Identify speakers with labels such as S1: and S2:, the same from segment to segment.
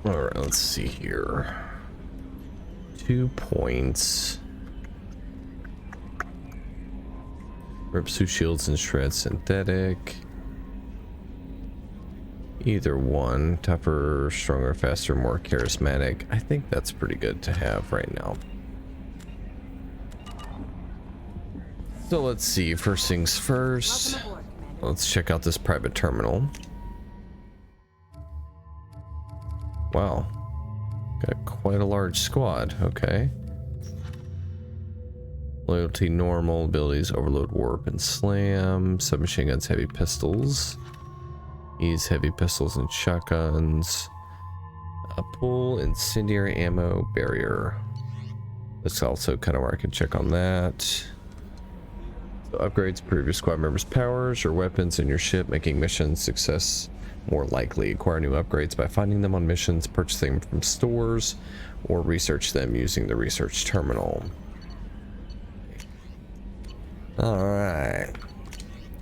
S1: All right, let's see here. 2 points. Rips through shields and shreds synthetic. Either one. Tougher, stronger, faster, more charismatic. I think that's pretty good to have right now. So let's see. First things first. Let's check out this private terminal. Wow. Got quite a large squad. Okay. Loyalty normal, abilities overload, warp, and slam. Submachine guns, heavy pistols. Ease heavy pistols and shotguns. Pull incendiary ammo barrier. That's also kind of where I can check on that. So upgrades previous squad members' powers or weapons in your ship, making mission success more likely. Acquire new upgrades by finding them on missions, purchasing them from stores, or research them using the research terminal. Alright.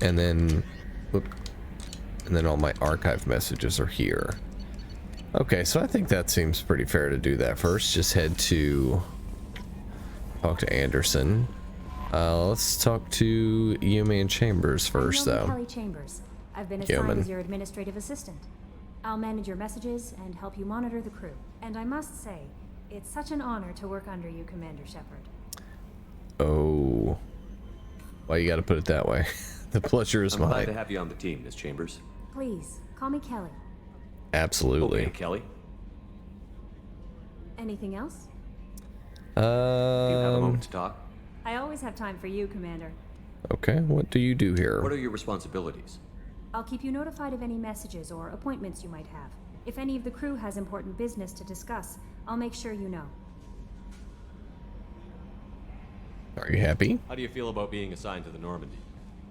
S1: And then, look, and then all my archive messages are here. Okay, so I think that seems pretty fair to do that first. Just head to talk to Anderson. Let's talk to Yumi and Chambers first, though.
S2: Kelly Chambers. I've been assigned as your administrative assistant. I'll manage your messages and help you monitor the crew. And I must say, it's such an honor to work under you, Commander Shepard.
S1: Oh. Why you gotta put it that way? The pleasure is mine.
S3: I'm glad to have you on the team, Miss Chambers.
S2: Please, call me Kelly.
S1: Absolutely.
S3: Okay, Kelly.
S2: Anything else?
S3: Do you have a moment to talk?
S2: I always have time for you, Commander.
S1: Okay, what do you do here?
S3: What are your responsibilities?
S2: I'll keep you notified of any messages or appointments you might have. If any of the crew has important business to discuss, I'll make sure you know.
S1: Are you happy?
S3: How do you feel about being assigned to the Normandy?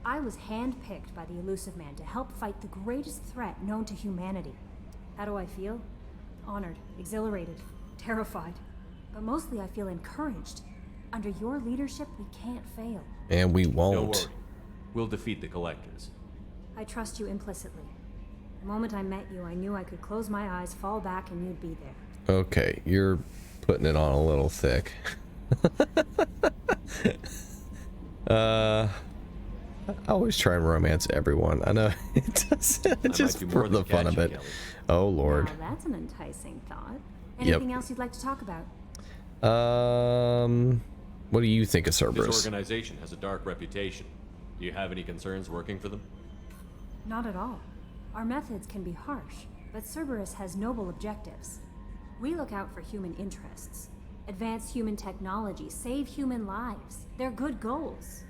S2: I was handpicked by the Elusive Man to help fight the greatest threat known to humanity. How do I feel? Honored, exhilarated, terrified. But mostly I feel encouraged. Under your leadership, we can't fail.
S1: And we won't.
S3: Don't worry. We'll defeat the Collectors.
S2: I trust you implicitly. The moment I met you, I knew I could close my eyes, fall back, and you'd be there.
S1: Okay, you're putting it on a little thick. I always try and romance everyone. I know it does. Just for the fun of it. Oh Lord.
S2: Now, that's an enticing thought. Anything else you'd like to talk about?
S1: What do you think of Cerberus?
S3: This organization has a dark reputation. Do you have any concerns working for them?
S2: Not at all. Our methods can be harsh, but Cerberus has noble objectives. We look out for human interests. Advance human technology, save human lives. They're good goals.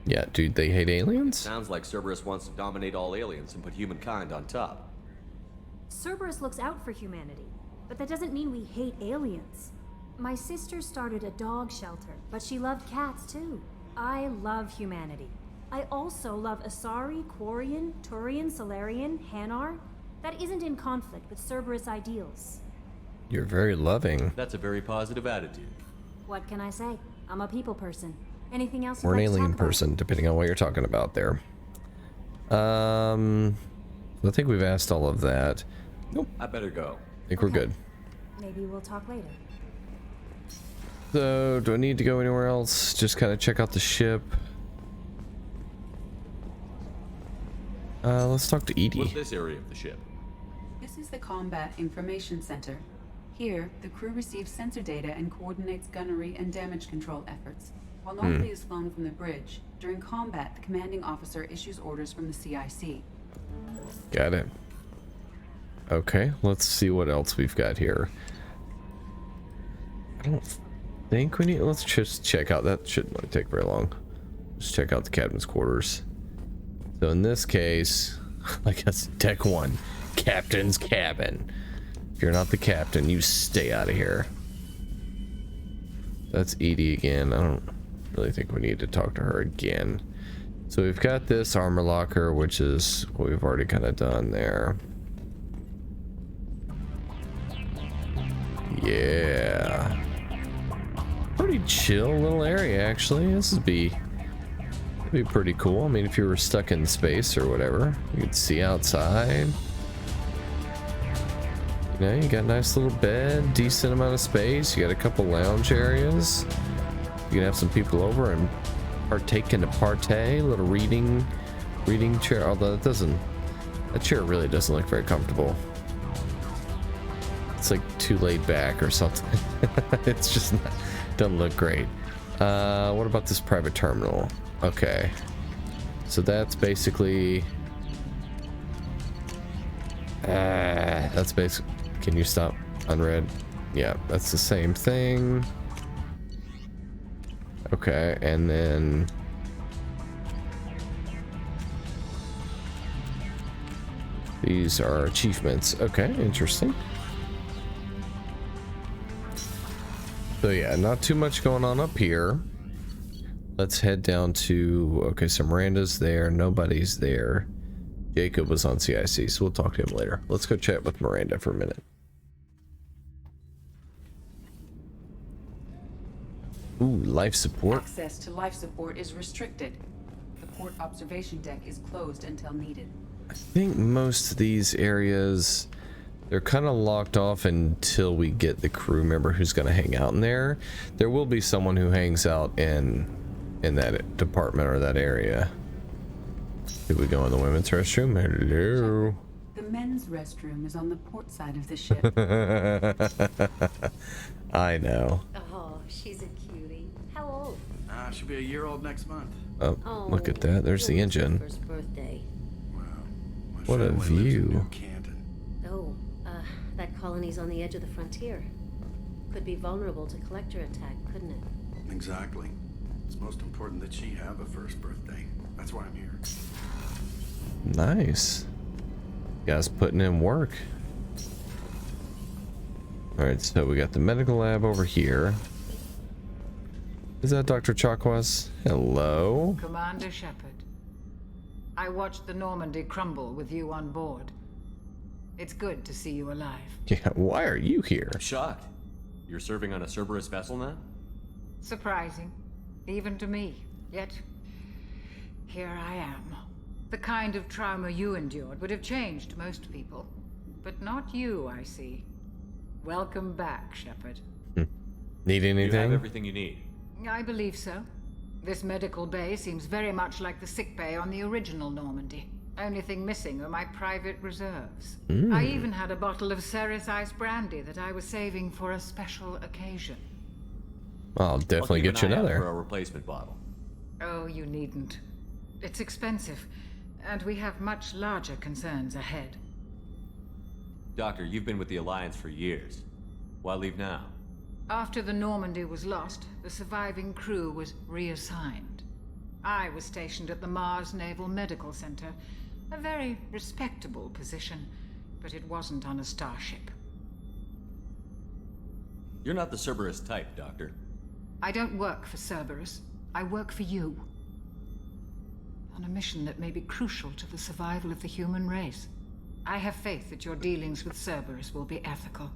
S1: Yeah, dude, they hate aliens?
S3: Sounds like Cerberus wants to dominate all aliens and put humankind on top.
S2: Cerberus looks out for humanity, but that doesn't mean we hate aliens. My sister started a dog shelter, but she loved cats too. I love humanity. I also love Asari, Quarian, Turian, Solarian, Hanar. That isn't in conflict with Cerberus ideals.
S1: You're very loving.
S3: That's a very positive attitude.
S2: What can I say? I'm a people person. Anything else you'd
S1: Or an
S2: like to
S1: alien
S2: talk about?
S1: person, depending on what you're talking about there. I think we've asked all of that. Nope.
S3: I better go.
S1: I think we're good.
S2: Maybe we'll talk later.
S1: So, do I need to go anywhere else? Just kind of check out the ship. Let's talk to Edie.
S3: What's this area of the ship?
S4: This is the Combat Information Center. Here, the crew receives sensor data and coordinates gunnery and damage control efforts. While normally is flown from the bridge, during combat, the commanding officer issues orders from the CIC.
S1: Got it. Okay, let's see what else we've got here. I don't think we need... Let's just check out... That shouldn't really take very long. Just check out the captain's quarters. So in this case, I guess deck 1, captain's cabin. If you're not the captain, you stay out of here. That's Edie again. I don't really think we need to talk to her again. So we've got this armor locker, which is what we've already kind of done there. Yeah. Pretty chill little area, actually. This would be pretty cool. I mean, if you were stuck in space or whatever, you could see outside. You know, you got a nice little bed, decent amount of space. You got a couple lounge areas. You can have some people over and partake in a partay, a little reading chair. Although that chair really doesn't look very comfortable. It's like too laid back or something. It's just doesn't look great. What about this private terminal? Okay, so that's basically that's basic. Can you stop unread? Yeah, that's the same thing. Okay, and then these are achievements. Okay, interesting. So yeah, not too much going on up here. Let's head down to, okay, so Miranda's there, nobody's there. Jacob was on CIC, so we'll talk to him later. Let's go chat with Miranda for a minute. Ooh, life support.
S4: Access to life support is restricted. The port observation deck is closed until needed.
S1: I think most of these areas, they're kind of locked off until we get the crew member who's going to hang out in there. There will be someone who hangs out in that department or that area. Did we go in the women's restroom? Hello.
S4: The men's restroom is on the port side of the ship.
S1: I know.
S5: Oh, she's a cutie. How old?
S6: She'll be a year old next month.
S1: Oh, look at that. There's the engine.
S5: First birthday.
S6: Wow.
S1: What a view.
S5: Oh, that colony's on the edge of the frontier. Could be vulnerable to collector attack, couldn't it?
S6: Exactly. It's most important that she have a first birthday. That's why I'm here.
S1: Nice. You guys putting in work. Alright, so we got the medical lab over here. Is that Dr. Chakwas? Hello?
S7: Commander Shepard, I watched the Normandy crumble with you on board. It's good to see you alive.
S1: Yeah, why are you here?
S3: I'm shocked. You're serving on a Cerberus vessel now?
S7: Surprising, even to me. Yet, here I am. The kind of trauma you endured would have changed most people. But not you, I see. Welcome back, Shepard.
S1: Need
S3: You have
S1: anything?
S3: everything you need.
S7: I believe so. This medical bay seems very much like the sick bay on the original Normandy. Only thing missing are my private reserves. I even had a bottle of Ceres Ice brandy that I was saving for a special occasion.
S1: I'll definitely
S3: I'll keep
S1: get you
S3: an eye out
S1: another.
S3: for a replacement bottle.
S7: Oh, you needn't. It's expensive, and we have much larger concerns ahead.
S3: Doctor, you've been with the Alliance for years. Why leave now?
S7: After the Normandy was lost, the surviving crew was reassigned. I was stationed at the Mars Naval Medical Center, a very respectable position, but it wasn't on a starship.
S3: You're not the Cerberus type, Doctor.
S7: I don't work for Cerberus. I work for you. On a mission that may be crucial to the survival of the human race. I have faith that your dealings with Cerberus will be ethical.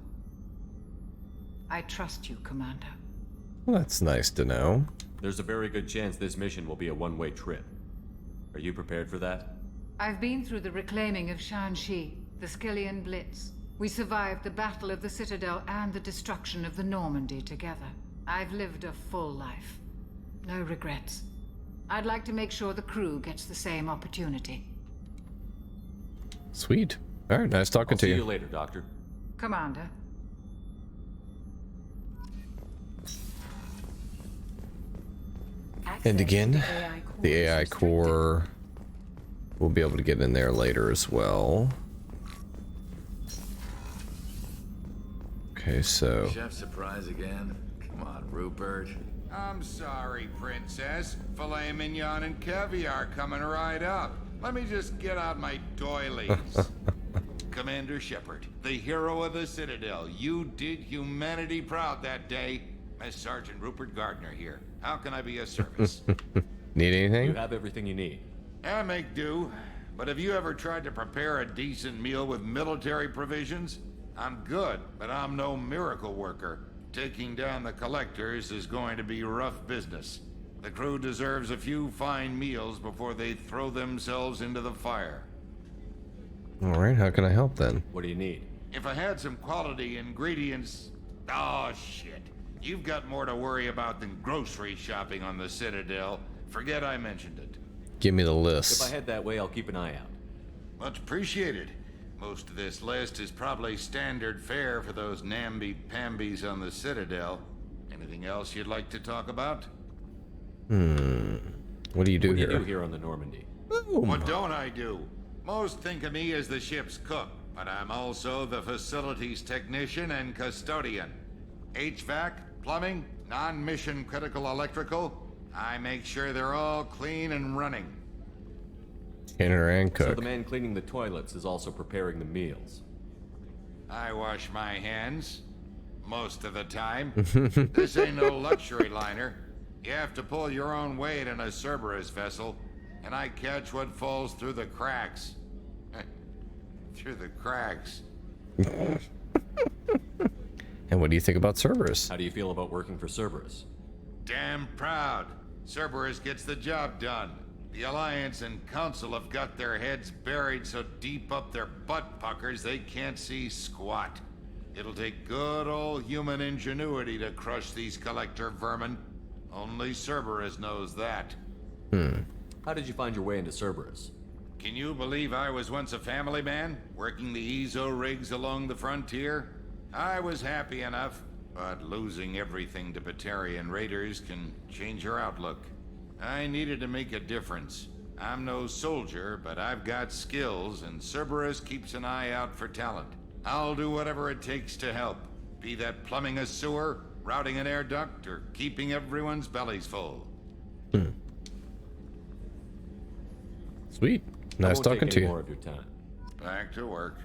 S7: I trust you, Commander.
S1: Well, that's nice to know.
S3: There's a very good chance this mission will be a one-way trip. Are you prepared for that?
S7: I've been through the reclaiming of Shanxi, the Skillian Blitz. We survived the Battle of the Citadel and the destruction of the Normandy together. I've lived a full life. No regrets. I'd like to make sure the crew gets the same opportunity.
S1: Sweet. All right, nice talking
S3: I'll
S1: to
S3: see
S1: you.
S3: you later, Doctor.
S7: Commander.
S1: And again, the AI core, we'll be able to get in there later as well. Okay, so
S8: Chef surprise again? Come on, Rupert.
S9: I'm sorry, Princess. Filet mignon and caviar coming right up. Let me just get out my doilies. Commander Shepard, the hero of the Citadel. You did humanity proud that day. Master Sergeant Rupert Gardner here. How can I be of service?
S1: need
S3: You
S1: anything?
S3: have everything you need.
S9: I make do. But have you ever tried to prepare a decent meal with military provisions? I'm good, but I'm no miracle worker. Taking down the collectors is going to be rough business. The crew deserves a few fine meals before they throw themselves into the fire.
S1: All right, how can I help then?
S3: What do you need?
S9: If I had some quality ingredients... Oh, shit. You've got more to worry about than grocery shopping on the Citadel. Forget I mentioned it.
S1: Give me the
S3: If
S1: list.
S3: I head that way, I'll keep an eye out.
S9: Much appreciated. Most of this list is probably standard fare for those namby-pambies on the Citadel. Anything else you'd like to talk about?
S1: What do you do
S3: What do
S1: here?
S3: you do here on the Normandy?
S9: What don't I do? Most think of me as the ship's cook, but I'm also the facilities technician and custodian. HVAC, plumbing, non-mission critical electrical. I make sure they're all clean and running.
S1: Canner and
S3: So
S1: cook.
S3: the man cleaning the toilets is also preparing the meals.
S9: I wash my hands. Most of the time. This ain't no luxury liner. You have to pull your own weight in a Cerberus vessel, and I catch what falls through the cracks. Through the cracks.
S1: And what do you think about Cerberus?
S3: How do you feel about working for Cerberus?
S9: Damn proud. Cerberus gets the job done. The Alliance and Council have got their heads buried so deep up their butt puckers they can't see squat. It'll take good old human ingenuity to crush these collector vermin. Only Cerberus knows that.
S3: How did you find your way into Cerberus?
S9: Can you believe I was once a family man, working the EZO rigs along the frontier? I was happy enough, but losing everything to Batarian raiders can change your outlook. I needed to make a difference. I'm no soldier, but I've got skills, and Cerberus keeps an eye out for talent. I'll do whatever it takes to help, be that plumbing a sewer, routing an air duct, or keeping everyone's bellies full.
S1: Sweet.
S3: I
S1: Nice
S3: won't
S1: talking
S3: take
S1: to
S3: any
S1: you.
S3: more of your time.
S9: Back to work.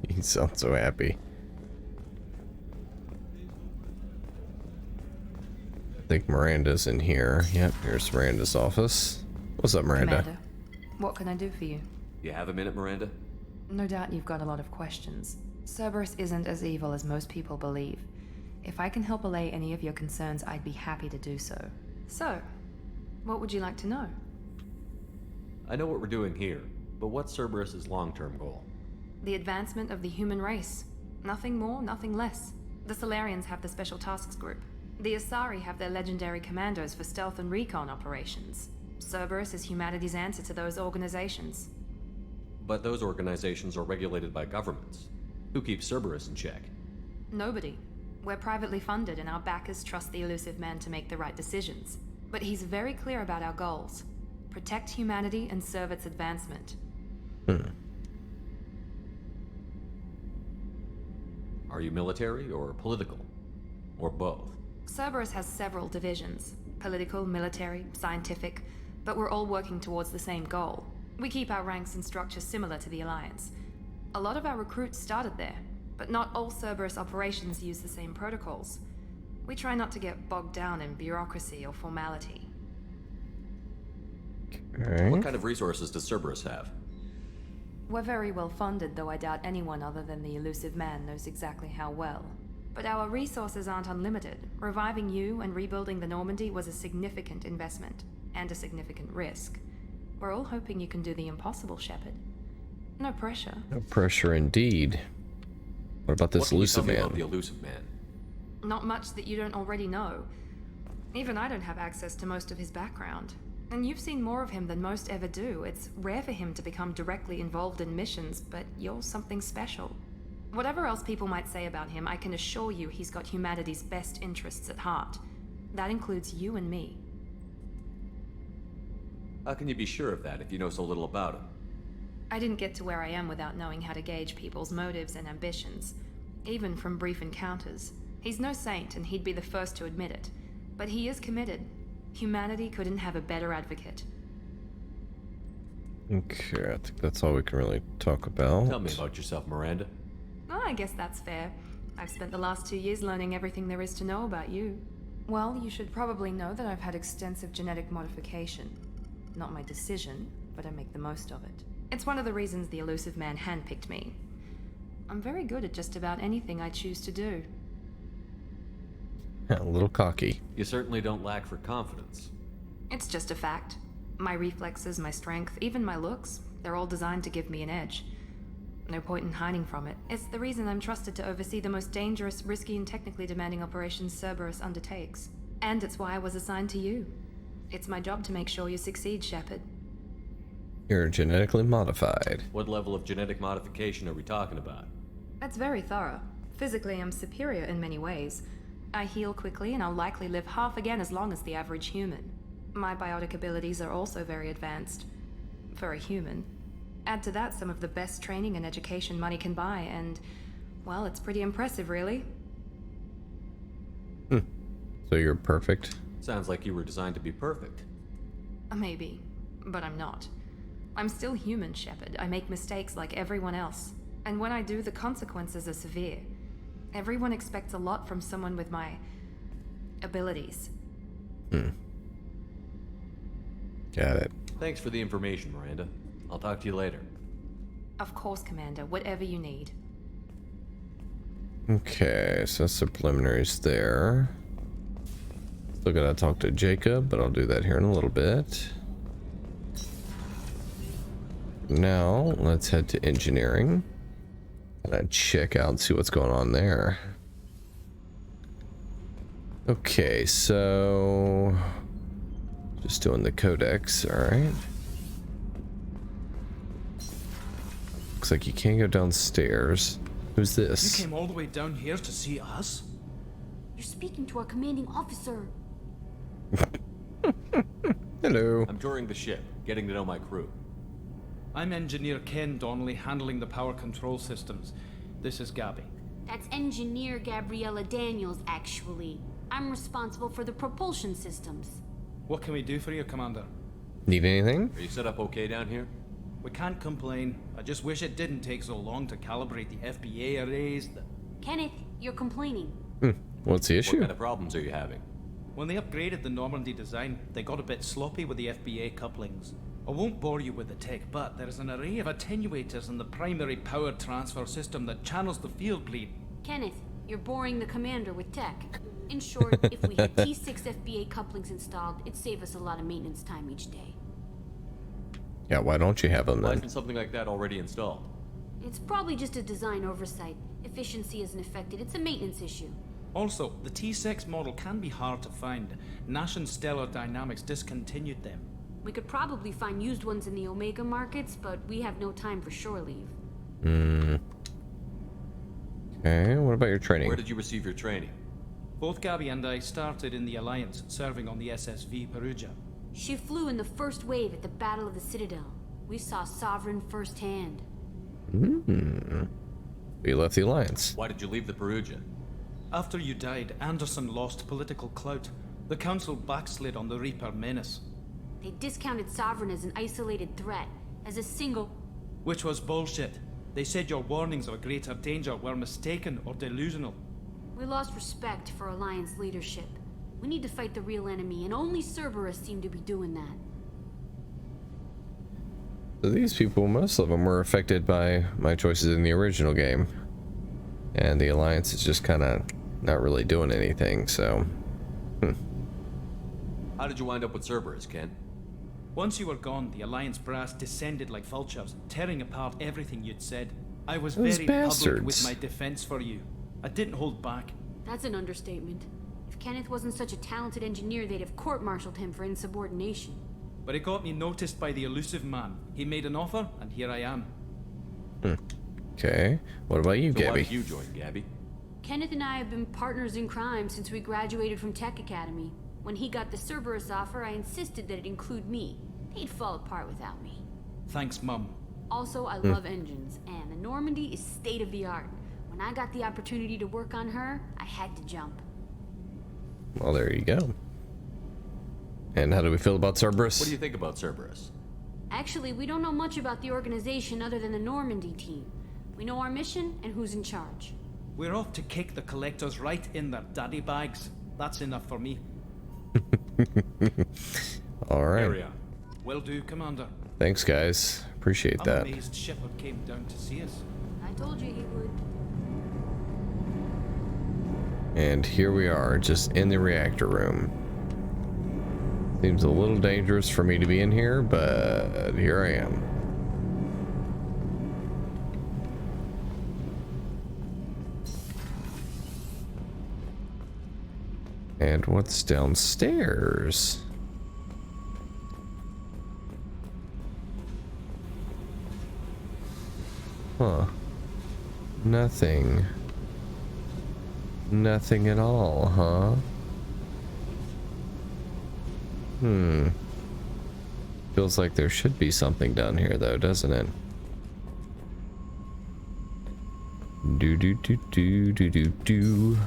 S1: You sound so happy. I think Miranda's in here. Yep, here's Miranda's office. What's up, Miranda?
S10: Commander, what can I do for you?
S3: You have a minute, Miranda?
S10: No doubt you've got a lot of questions. Cerberus isn't as evil as most people believe. If I can help allay any of your concerns, I'd be happy to do so. So, what would you like to know?
S3: I know what we're doing here, but what's Cerberus's long-term goal?
S10: The advancement of the human race. Nothing more, nothing less. The Solarians have the Special Tasks Group. The Asari have their legendary commandos for stealth and recon operations. Cerberus is humanity's answer to those organizations.
S3: But those organizations are regulated by governments. Who keeps Cerberus in check?
S10: Nobody. We're privately funded and our backers trust the elusive man to make the right decisions. But he's very clear about our goals. Protect humanity and serve its advancement.
S3: Are you military or political? Or both?
S10: Cerberus has several divisions. Political, military, scientific. But we're all working towards the same goal. We keep our ranks and structure similar to the Alliance. A lot of our recruits started there, but not all Cerberus operations use the same protocols. We try not to get bogged down in bureaucracy or formality.
S3: What kind of resources does Cerberus have?
S10: We're very well funded, though I doubt anyone other than the elusive man knows exactly how well. But our resources aren't unlimited. Reviving you and rebuilding the Normandy was a significant investment, and a significant risk. We're all hoping you can do the impossible, Shepard. No pressure.
S1: No pressure indeed. What about this
S3: What can you tell
S1: elusive
S3: me
S1: man?
S3: about the elusive man?
S10: Not much that you don't already know. Even I don't have access to most of his background. And you've seen more of him than most ever do. It's rare for him to become directly involved in missions, but you're something special. Whatever else people might say about him, I can assure you he's got humanity's best interests at heart. That includes you and me.
S3: How can you be sure of that if you know so little about him?
S10: I didn't get to where I am without knowing how to gauge people's motives and ambitions. Even from brief encounters. He's no saint, and he'd be the first to admit it. But he is committed. Humanity couldn't have a better advocate.
S1: Okay, I think that's all we can really talk about.
S3: Tell me about yourself, Miranda.
S10: Oh, I guess that's fair. I've spent the last 2 years learning everything there is to know about you. Well, you should probably know that I've had extensive genetic modification. Not my decision, but I make the most of it. It's one of the reasons the elusive man handpicked me. I'm very good at just about anything I choose to do.
S1: A little cocky.
S3: You certainly don't lack for confidence.
S10: It's just a fact. My reflexes, my strength, even my looks, they're all designed to give me an edge. No point in hiding from it. It's the reason I'm trusted to oversee the most dangerous, risky, and technically demanding operations Cerberus undertakes. And it's why I was assigned to you. It's my job to make sure you succeed, Shepard.
S1: You're genetically modified.
S3: What level of genetic modification are we talking about?
S10: That's very thorough. Physically, I'm superior in many ways. I heal quickly, and I'll likely live half again as long as the average human. My biotic abilities are also very advanced. For a human. Add to that some of the best training and education money can buy, and, well, it's pretty impressive, really.
S1: So you're perfect?
S3: Sounds like you were designed to be perfect.
S10: Maybe, but I'm not. I'm still human, Shepard. I make mistakes like everyone else. And when I do, the consequences are severe. Everyone expects a lot from someone with my abilities.
S1: Got it.
S3: Thanks for the information, Miranda. I'll talk to you later.
S10: Of course, Commander. Whatever you need.
S1: Okay, so that's the preliminaries there. Still gotta talk to Jacob, but I'll do that here in a little bit. Now, let's head to engineering. And check out and see what's going on there. Okay, so... just doing the codex, alright. Looks like you can't go downstairs. Who's this?
S11: You came all the way down here to see us?
S2: You're speaking to our commanding officer.
S1: Hello.
S3: I'm touring the ship, getting to know my crew.
S11: I'm Engineer Ken Donnelly, handling the power control systems. This is Gabby.
S2: That's Engineer Gabriella Daniels, actually. I'm responsible for the propulsion systems.
S11: What can we do for you, Commander?
S1: Need anything?
S3: Are you set up okay down here?
S11: We can't complain. I just wish it didn't take so long to calibrate the FBA arrays.
S2: Kenneth, you're complaining.
S1: What's the issue?
S3: What kind of problems are you having?
S11: When they upgraded the Normandy design, they got a bit sloppy with the FBA couplings. I won't bore you with the tech, but there is an array of attenuators in the primary power transfer system that channels the field bleed.
S2: Kenneth, you're boring the commander with tech. In short, if we had T6 FBA couplings installed, it'd save us a lot of maintenance time each day.
S1: Yeah, why don't you have them
S3: Why
S1: then?
S3: isn't something like that already installed?
S2: It's probably just a design oversight. Efficiency isn't affected. It's a maintenance issue.
S11: Also, the T6 model can be hard to find. Nash and Stellar Dynamics discontinued them.
S2: We could probably find used ones in the Omega markets, but we have no time for shore leave.
S1: Okay, what about your training?
S3: Where did you receive your training?
S11: Both Gabby and I started in the Alliance, serving on the SSV Perugia.
S2: She flew in the first wave at the Battle of the Citadel. We saw Sovereign firsthand.
S1: We left the Alliance.
S3: Why did you leave the Perugia?
S11: After you died, Anderson lost political clout. The Council backslid on the Reaper menace.
S2: They discounted Sovereign as an isolated threat, as a single...
S11: Which was bullshit. They said your warnings of a greater danger were mistaken or delusional.
S2: We lost respect for Alliance leadership. We need to fight the real enemy, and only Cerberus seem to be doing that.
S1: So these people, most of them were affected by my choices in the original game. And the Alliance is just kind of not really doing anything, so...
S3: How did you wind up with Cerberus, Ken?
S11: Once you were gone, the Alliance brass descended like vultures, tearing apart everything you'd said. I was
S1: Those
S11: very public
S1: bastards.
S11: with my defense for you. I didn't hold back.
S2: That's an understatement. If Kenneth wasn't such a talented engineer, they'd have court-martialed him for insubordination.
S11: But it got me noticed by the elusive man. He made an offer, and here I am.
S1: Okay, what about you,
S3: So why
S1: Gabby?
S3: did you join, Gabby?
S2: Kenneth and I have been partners in crime since we graduated from Tech Academy. When he got the Cerberus offer, I insisted that it include me. He'd fall apart without me.
S11: Thanks, Mum.
S2: Also, I love engines, and the Normandy is state-of-the-art. When I got the opportunity to work on her, I had to jump.
S1: Well, there you go. And how do we feel about Cerberus?
S3: What do you think about Cerberus?
S2: Actually, we don't know much about the organization other than the Normandy team. We know our mission and who's in charge.
S11: We're off to kick the collectors right in their daddy bags. That's enough for me.
S1: All right.
S11: Area. Will do, Commander.
S1: Thanks, guys. Appreciate
S11: I'm
S1: that.
S11: amazed Shepard came down to see us.
S2: I told you he would.
S1: And here we are, just in the reactor room. Seems a little dangerous for me to be in here, but here I am. And what's downstairs? Huh. Nothing. Nothing at all, huh? Feels like there should be something down here though, doesn't it? Do.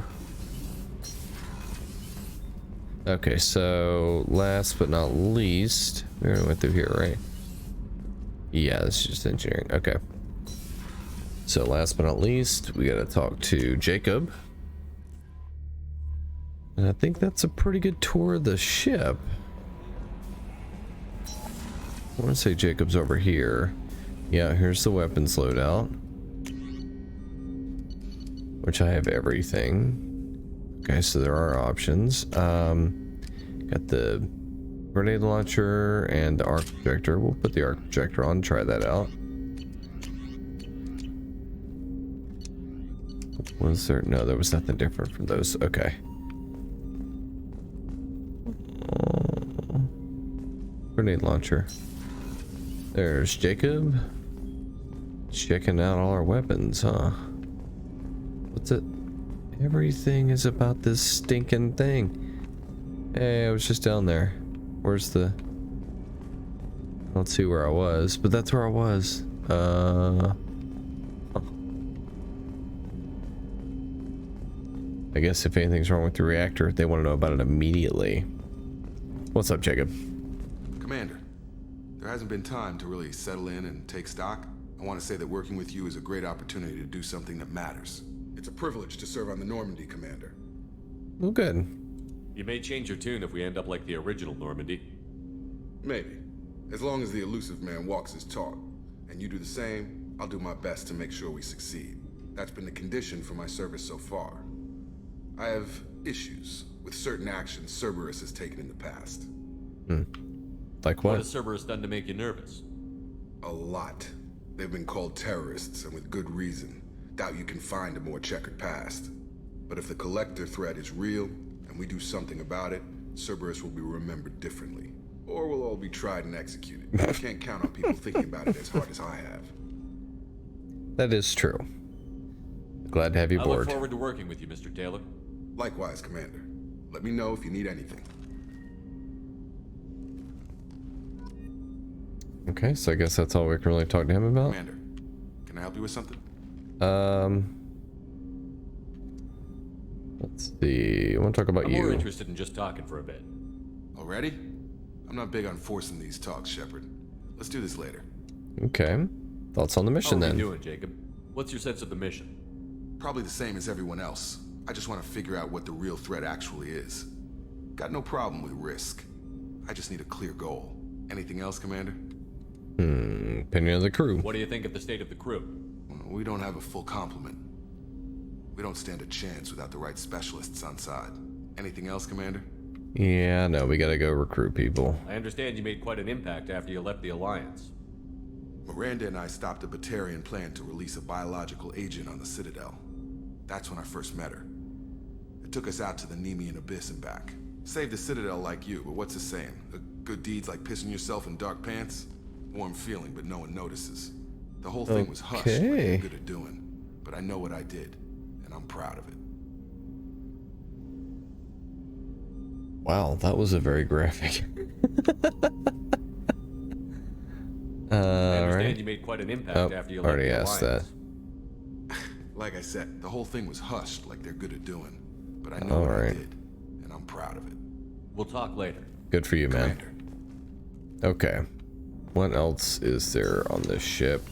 S1: Okay, so last but not least, we already went through here, right? Yeah, this is just engineering. Okay. So last but not least, we gotta talk to Jacob. And I think that's a pretty good tour of the ship. I want to say Jacob's over here. Yeah, here's the weapons loadout. Which I have everything. Okay, so there are options. Got the grenade launcher and the arc projector. We'll put the arc projector on, try that out. Was there? No, there was nothing different from those. Okay. Grenade launcher. There's Jacob. Checking out all our weapons, huh? What's it? Everything is about this stinking thing. Hey, I was just down there. Where's the... I don't see where I was, but that's where I was. I guess if anything's wrong with the reactor, they want to know about it immediately. What's up, Jacob?
S6: Commander, there hasn't been time to really settle in and take stock. I want to say that working with you is a great opportunity to do something that matters. It's a privilege to serve on the Normandy, Commander.
S1: Well, good.
S3: You may change your tune if we end up like the original Normandy.
S6: Maybe. As long as the elusive man walks his talk, and you do the same, I'll do my best to make sure we succeed. That's been the condition for my service so far. I have issues with certain actions Cerberus has taken in the past.
S1: Like what?
S3: What has Cerberus done to make you nervous?
S6: A lot. They've been called terrorists, and with good reason. Doubt you can find a more checkered past. But if the Collector threat is real, and we do something about it, Cerberus will be remembered differently. Or we'll all be tried and executed. I can't count on people thinking about it as hard as I have.
S1: That is true. Glad to have you
S3: I
S1: aboard.
S3: look forward to working with you, Mr. Taylor.
S6: Likewise, Commander. Let me know if you need anything.
S1: Okay, so I guess that's all we can really talk to him about.
S6: Commander, can I help you with something?
S1: Let's see. I want to talk about
S3: I'm
S1: you.
S3: more interested in just talking for a bit.
S6: Already? I'm not big on forcing these talks, Shepard. Let's do this later.
S1: Okay. Thoughts on the mission
S3: How are
S1: then?
S3: you doing, Jacob? What's your sense of the mission?
S6: Probably the same as everyone else. I just want to figure out what the real threat actually is. Got no problem with risk. I just need a clear goal. Anything else, Commander?
S1: Opinion of the crew.
S3: What do you think of the state of the crew?
S6: We don't have a full complement. We don't stand a chance without the right specialists on side. Anything else, Commander?
S1: Yeah, no, we gotta go recruit people.
S3: I understand you made quite an impact after you left the Alliance.
S6: Miranda and I stopped a Batarian plan to release a biological agent on the Citadel. That's when I first met her. It took us out to the Nemean Abyss and back. Saved the Citadel like you, but what's the saying? A good deed's like pissing yourself in dark pants? Warm feeling, but no one notices. The whole thing was hushed like you're good at doing. But I know what I did, and I'm proud of it.
S1: Wow, that was a very graphic.
S3: I understand
S1: right.
S3: you made quite an impact after you left
S1: already
S3: the
S1: asked
S3: Alliance.
S1: that.
S6: Like I said, the whole thing was hushed like they're good at doing. But I know what I did, and I'm proud of it.
S3: We'll talk later.
S1: Good for you, man.
S6: Commander.
S1: Okay. What else is there on this ship?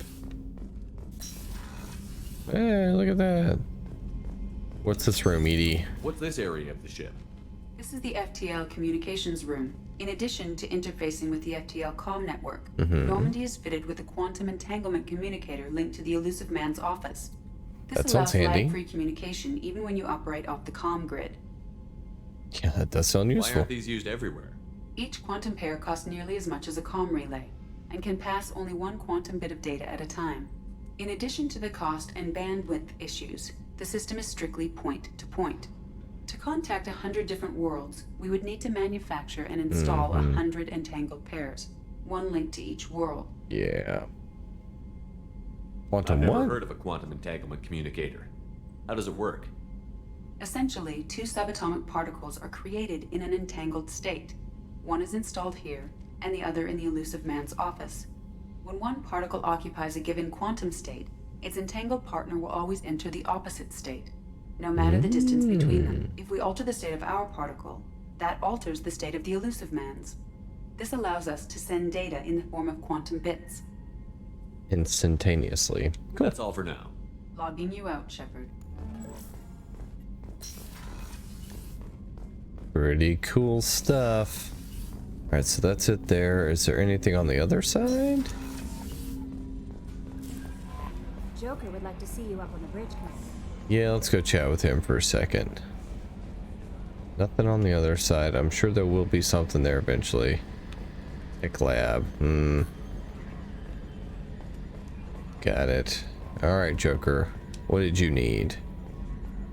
S1: Hey, look at that. What's this room, Edie?
S3: What's this area of the ship?
S4: This is the Ftl Communications Room. In addition to interfacing with the Ftl comm network, Normandy is fitted with a quantum entanglement communicator linked to the elusive man's office. This
S1: That
S4: allows
S1: sounds handy.
S4: lag-free communication even when you operate off the comm grid.
S1: Yeah, that does sound
S3: Why
S1: useful.
S3: aren't these used everywhere?
S4: Each quantum pair costs nearly as much as a comm relay, and can pass only one quantum bit of data at a time. In addition to the cost and bandwidth issues, the system is strictly point-to-point. To contact 100 different worlds, we would need to manufacture and install 100 entangled pairs, one link to each world.
S1: Yeah.
S3: I've
S1: Quantum
S3: never
S1: what?
S3: heard of a quantum entanglement communicator. How does it work?
S4: Essentially, 2 subatomic particles are created in an entangled state. One is installed here, and the other in the elusive man's office. When one particle occupies a given quantum state, its entangled partner will always enter the opposite state, no matter the distance between them. If we alter the state of our particle, that alters the state of the elusive man's. This allows us to send data in the form of quantum bits.
S1: Instantaneously.
S3: That's all for now.
S4: Logging you out, Shepard.
S1: Pretty cool stuff. Alright, so that's it there. Is there anything on the other side?
S2: Joker would like to see you up on the bridge, Commander.
S1: Yeah, let's go chat with him for a second. Nothing on the other side. I'm sure there will be something there eventually. Tech lab. Got it. Alright, Joker. What did you need?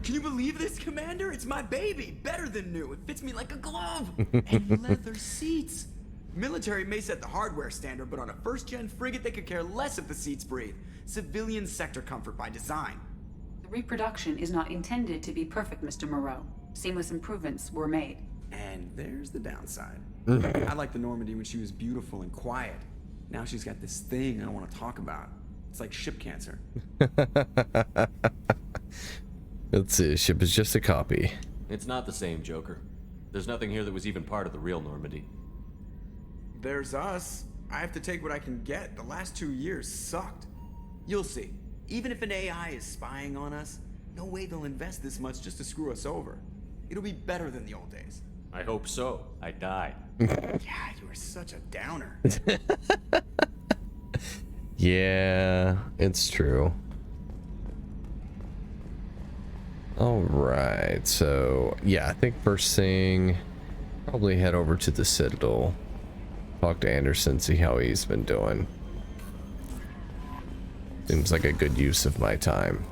S12: Can you believe this, Commander? It's my baby! Better than new. It fits me like a glove! And leather seats! Military may set the hardware standard, but on a first-gen frigate they could care less if the seats breathe. Civilian sector comfort by design.
S4: The reproduction is not intended to be perfect, Mr. Moreau. Seamless improvements were made.
S12: And there's the downside. I liked the Normandy when she was beautiful and quiet. Now she's got this thing I don't want to talk about. It's like ship cancer.
S1: Let's see, ship is just a copy.
S3: It's not the same, Joker. There's nothing here that was even part of the real Normandy.
S12: There's us. I have to take what I can get. The last 2 years sucked. You'll see. Even if an AI is spying on us, no way they'll invest this much just to screw us over. It'll be better than the old days.
S3: I hope so. I died.
S12: Yeah, you were such a downer.
S1: Yeah, it's true. Alright, so yeah, I think first thing, probably head over to the Citadel. Talk to Anderson, see how he's been doing. Seems like a good use of my time.